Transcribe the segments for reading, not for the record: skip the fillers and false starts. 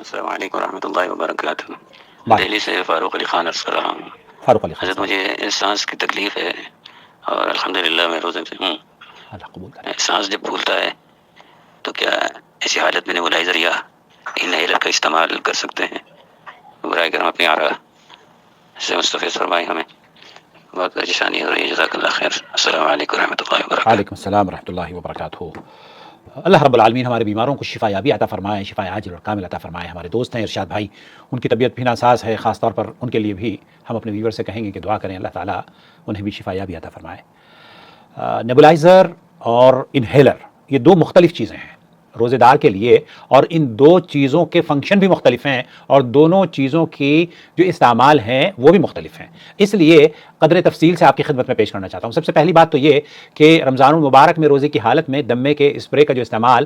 السلام علیکم ورحمۃ اللہ وبرکاتہ. بھائی دہلی سے فاروق علی خان عرض کر رہا ہوں. فاروق علی خان حضرت صاحب، مجھے سانس کی تکلیف ہے اور الحمدللہ میں روزے سے ہوں. اللہ قبول کرے. سانس جب پھولتا ہے تو کیا ایسی حالت میں نیبولائزر یا انہیلر کا استعمال کر سکتے ہیں؟ برائے کرم اپنی آرا سے مستفیض فرمائیں. ہمیں بہت پریشانی ہو رہی ہے. جزاک اللہ خیر. السلام علیکم ورحمۃ اللہ وبرکاتہ. وعلیکم السلام ورحمۃ اللہ وبرکاتہ. اللہ رب العالمین ہمارے بیماروں کو شفا یابی عطا فرمائے، شفا عاجل اور کامل عطا فرمائے. ہمارے دوست ہیں ارشاد بھائی، ان کی طبیعت بھی ناساز ہے، خاص طور پر ان کے لیے بھی ہم اپنے ویور سے کہیں گے کہ دعا کریں اللہ تعالیٰ انہیں بھی شفا یابی عطا فرمائے. نیبولائزر اور انہیلر یہ دو مختلف چیزیں ہیں روزے دار کے لیے، اور ان دو چیزوں کے فنکشن بھی مختلف ہیں اور دونوں چیزوں کی جو استعمال ہیں وہ بھی مختلف ہیں. اس لیے قدر تفصیل سے آپ کی خدمت میں پیش کرنا چاہتا ہوں. سب سے پہلی بات تو یہ کہ رمضان المبارک میں روزے کی حالت میں دمے کے اسپرے کا جو استعمال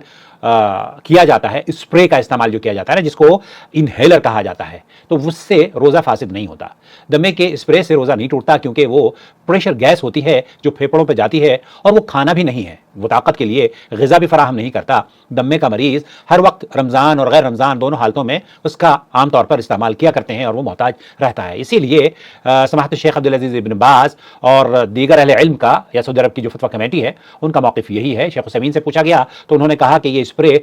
کیا جاتا ہے، اسپرے کا استعمال جو کیا جاتا ہے نا، جس کو انہیلر کہا جاتا ہے، تو اس سے روزہ فاسد نہیں ہوتا. دمے کے اسپرے سے روزہ نہیں ٹوٹتا، کیونکہ وہ پریشر گیس ہوتی ہے جو پھیپھڑوں پہ جاتی ہے، اور وہ کھانا بھی نہیں ہے، وہ طاقت کے لیے غذا بھی فراہم نہیں کرتا. دمے کا مریض ہر وقت رمضان اور غیر رمضان دونوں حالتوں میں اس کا عام طور پر استعمال کیا کرتے ہیں اور وہ محتاج رہتا ہے. اسی لیے سماحت شیخ عبدالعزیز ابن باز اور دیگر اہل علم کا یا سعودی عرب کی جو فتویٰ کمیٹی ہے ان کا موقف یہی ہے. شیخ عثیمین سے پوچھا گیا تو انہوں نے کہا کہ یہ اسپرے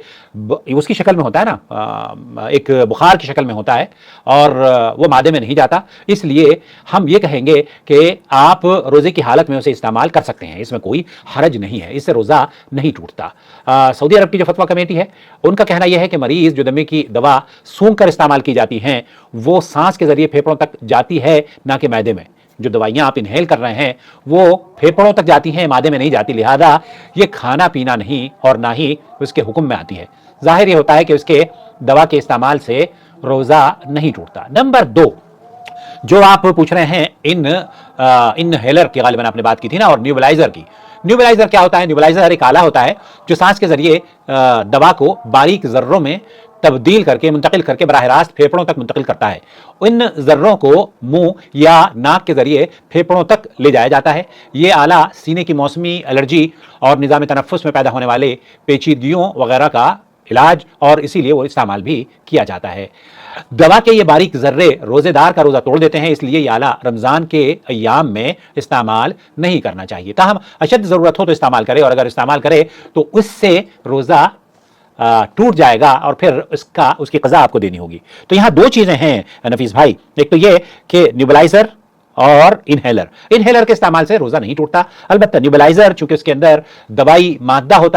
اس کی شکل میں ہوتا ہے نا، ایک بخار کی شکل میں ہوتا ہے اور وہ معدے میں نہیں جاتا، اس لیے ہم یہ کہیں گے کہ آپ روزے کی حالت میں اسے استعمال کر سکتے ہیں، اس میں کوئی حرج نہیں ہے، اس سے روزہ نہیں ٹوٹتا. سعودی عرب کی جو فتویٰ کمیٹی ہے ان کا کہنا یہ ہے کہ مریض جو دمے کی دوا سونگھ کر استعمال کی جاتی ہیں وہ سانس کے ذریعے پھیپھڑوں تک جاتی ہے، نہ کہ معدے میں. جو دوائیاں آپ انہیل کر رہے ہیں وہ پھیپھڑوں تک جاتی ہیں، معدے میں نہیں جاتی، لہذا یہ کھانا پینا نہیں اور نہ ہی اس کے حکم میں آتی ہے. ظاہر یہ ہوتا ہے کہ اس کے دوا کے استعمال سے روزہ نہیں ٹوٹتا. نمبر 2، جو آپ پوچھ رہے ہیں انہیلر کی غالباً آپ نے بات کی تھی نا، اور نیوبلائزر کی. نیوبلائزر کیا ہوتا ہے؟ نیوبلائزر ایک آلہ ہوتا ہے جو سانس کے ذریعے دوا کو باریک ذروں میں تبدیل کر کے منتقل کر کے براہ راست پھیپھڑوں تک منتقل کرتا ہے. ان ذروں کو منہ یا ناک کے ذریعے پھیپھڑوں تک لے جایا جاتا ہے. یہ آلہ سینے کی موسمی الرجی اور نظام تنفس میں پیدا ہونے والے پیچیدگیوں وغیرہ کا علاج، اور اسی لیے وہ استعمال بھی کیا جاتا ہے. دوا کے یہ باریک ذرے روزے دار کا روزہ توڑ دیتے ہیں، اس لیے یہ آلہ رمضان کے ایام میں استعمال نہیں کرنا چاہیے. تاہم اشد ضرورت ہو تو استعمال کرے، اور اگر استعمال کرے تو اس سے روزہ ٹوٹ جائے گا اور پھر اس کی قضا آپ کو دینی ہوگی. تو یہاں دو چیزیں ہیں نفیس بھائی، ایک تو یہ کہ نیوبلائزر اور انہیلر کے استعمال سے روزہ نہیں ٹوٹتا. البتہ نیوبلائزر چونکہ اس کے اندر دوائی مادہ ہوتا ہے